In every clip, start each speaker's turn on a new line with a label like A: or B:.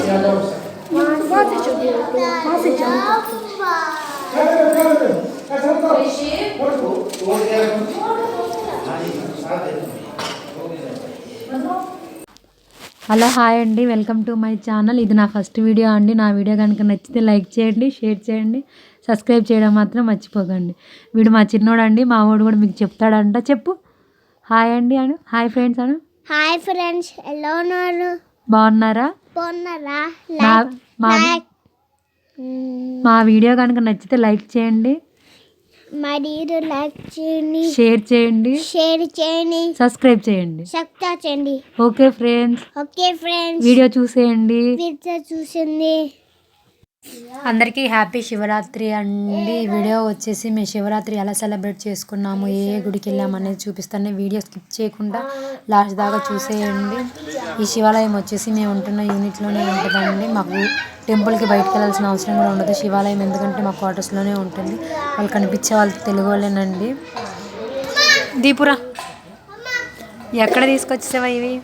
A: Hello hi అండి, welcome to my channel. ఇది నా ఫస్ట్ వీడియో అండి. నా వీడియో కనుక నచ్చితే లైక్ చేయండి, షేర్ చేయండి, సబ్స్క్రైబ్ చేయడం మాత్రం మర్చిపోకండి. వీడు మా చిన్నోడు అండి, మా వాడు కూడా మీకు చెప్తాడంట. చెప్పు హాయ్ అండి అను. హాయ్ ఫ్రెండ్స్ అను.
B: హాయ్ ఫ్రెండ్స్, ఎలా ఉన్నారు?
A: బాగున్నారా? మా వీడియో కనుక నచ్చితే లైక్ చేయండి,
B: మరియు లైక్ చేయండి,
A: షేర్ చేయండి, సబ్స్క్రైబ్ చేయండి. ఓకే ఫ్రెండ్స్, వీడియో చూసేయండి. అందరికీ హ్యాపీ శివరాత్రి అండి. వీడియో వచ్చేసి మేము శివరాత్రి ఎలా సెలబ్రేట్ చేసుకున్నాము, ఏ గుడికి వెళ్ళాము అనేది చూపిస్తాను. వీడియో స్కిప్ చేయకుండా లాస్ట్ దాకా చూసేయండి. ఈ శివాలయం వచ్చేసి మేము ఉంటున్న యూనిట్లోనే ఉంటుందండి. మాకు టెంపుల్కి బయటకు వెళ్ళాల్సిన అవసరం కూడా ఉండదు. శివాలయం ఎందుకంటే మా క్వార్టర్స్లోనే ఉంటుంది. వాళ్ళు కనిపించే వాళ్ళు తెలుగు వాళ్ళేనండి. దీపురా ఎక్కడ తీసుకొచ్చేసావా ఇవి?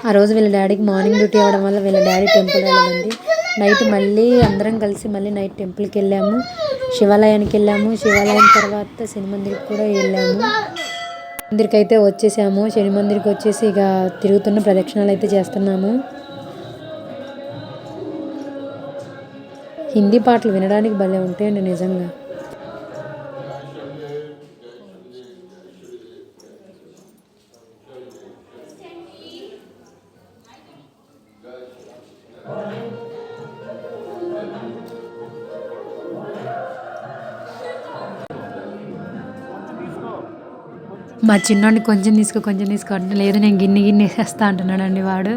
A: ఆ రోజు వీళ్ళ డాడీకి మార్నింగ్ డ్యూటీ అవ్వడం వల్ల వీళ్ళ డాడీ టెంపుల్ వెళ్ళదండి. నైట్ మళ్ళీ అందరం కలిసి మళ్ళీ నైట్ టెంపుల్కి వెళ్ళాము, శివాలయానికి వెళ్ళాము. శివాలయం తర్వాత శని మందిరికి కూడా వెళ్ళాము. మందిరికి అయితే వచ్చేసాము. శని మందిరికి వచ్చేసి ఇక తిరుగుతున్న ప్రదక్షిణాలు అయితే చేస్తున్నాము. హిందీ పాటలు వినడానికి భలే ఉంటాయండి నిజంగా. మా చిన్నోడిని కొంచెం తీసుకో అంటే లేదు నేను గిన్నె వేసేస్తా అంటున్నాడండి వాడు.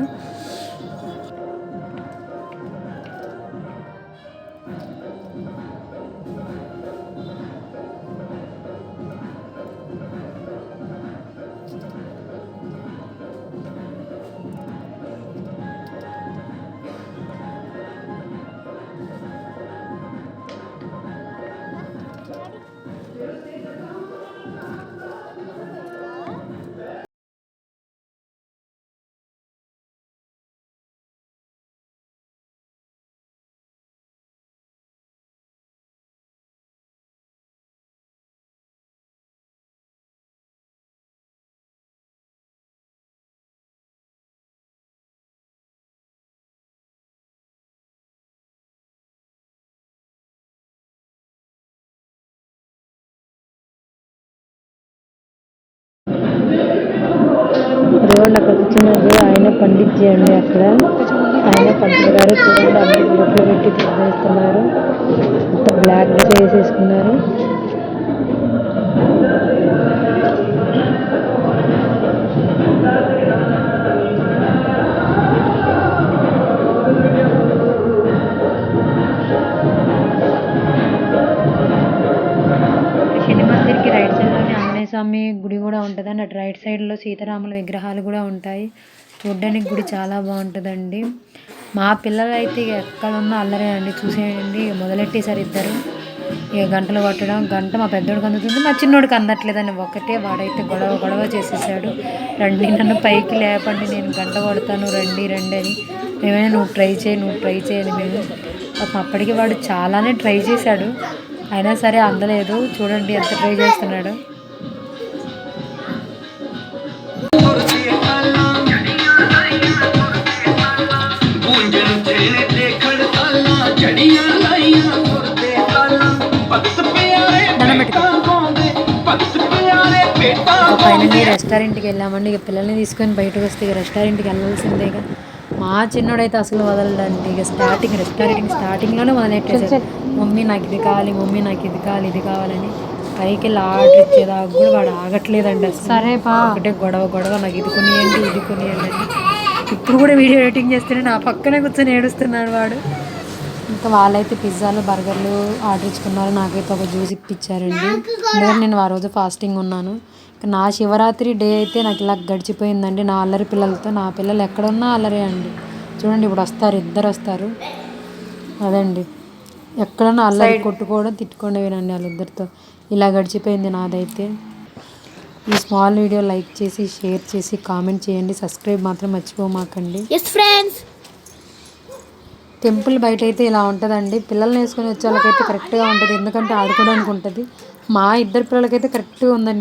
A: చూడండి అక్కడ కూర్చున్నారు ఆయన పండిత్ అండి. అక్కడ ఆయన పండిత్ గారు చూడండి అన్ని బొట్లు పెట్టి తీసేస్తున్నారు. అంత బ్లాక్ డ్రెస్ వేసేసుకున్నారు. స్వామి గుడి కూడా ఉంటుందండి. అటు రైట్ సైడ్లో సీతారాముల విగ్రహాలు కూడా ఉంటాయి. చూడ్డానికి గుడి చాలా బాగుంటుందండి. మా పిల్లలు అయితే ఇక ఎక్కడున్నా అల్లరే అండి. చూసేయండి ఇక మొదలెట్టేసారు ఇద్దరు. ఇక గంటలు కొట్టడం, గంట మా పెద్దోడికి అందుతుంది, మా చిన్నోడికి అందట్లేదని ఒకటే వాడైతే గొడవ చేసేసాడు. రండి నన్ను పైకి లేపండి, నేను గంట కొడతాను, రండి అని. మేమైనా నువ్వు ట్రై చేయని మేము అప్పటికి వాడు చాలానే ట్రై చేశాడు, అయినా సరే అందలేదు. చూడండి ఎంత ట్రై చేస్తున్నాడు. ఫైనల్లీ రెస్టారెంట్కి వెళ్ళామండి. ఇక పిల్లల్ని తీసుకొని బయటకు వస్తే ఇక రెస్టారెంట్కి వెళ్ళాల్సిందేగా. మా చిన్నోడైతే అసలు వదలడండి. ఇక స్టార్టింగ్లోనే మొదలెట్టేసాడు. మమ్మీ నాకు ఇది కావాలి, మమ్మీ నాకు ఇది కావాలి, ఇది కావాలని పైకి వెళ్ళి ఆర్డర్ ఇచ్చేదాకా కూడా వాడు ఆగట్లేదండి అసలు. సరే పా ఒకటే గొడవ నాకు ఇది కొనియండి అని. ఇప్పుడు కూడా వీడియో ఎడిటింగ్ చేస్తేనే నా పక్కనే కూర్చొని ఏడుస్తున్నాడు వాడు. ఇంకా వాళ్ళైతే పిజ్జాలు బర్గర్లు ఆర్డర్ ఇచ్చుకున్నారు. నాకైతే ఒక జ్యూస్ ఇప్పించారండి. ఎందుకంటే నేను ఆ రోజు ఫాస్టింగ్ ఉన్నాను. నా శివరాత్రి డే అయితే నాకు ఇలా గడిచిపోయిందండి నా అల్లరి పిల్లలతో. నా పిల్లలు ఎక్కడున్నా అల్లరే అండి. చూడండి ఇప్పుడు వస్తారు, ఇద్దరు వస్తారు. అదండి ఎక్కడన్నా అల్లరి కొట్టుకోవడం తిట్టుకోవడమేనండి వాళ్ళిద్దరితో. ఇలా గడిచిపోయింది నాదైతే. ఈ స్మాల్ వీడియో లైక్ చేసి షేర్ చేసి కామెంట్ చేయండి. సబ్స్క్రైబ్ మాత్రం మర్చిపోమాకండి.
B: ఎస్ ఫ్రెండ్స్,
A: టెంపుల్ బయట అయితే ఇలా ఉంటుందండి. పిల్లల్ని వేసుకొని వచ్చే వాళ్ళకైతే కరెక్ట్గా ఉంటుంది, ఎందుకంటే ఆడుకోవడానికి ఉంటుంది. మా ఇద్దరు పిల్లలకైతే కరెక్ట్గా ఉందండి.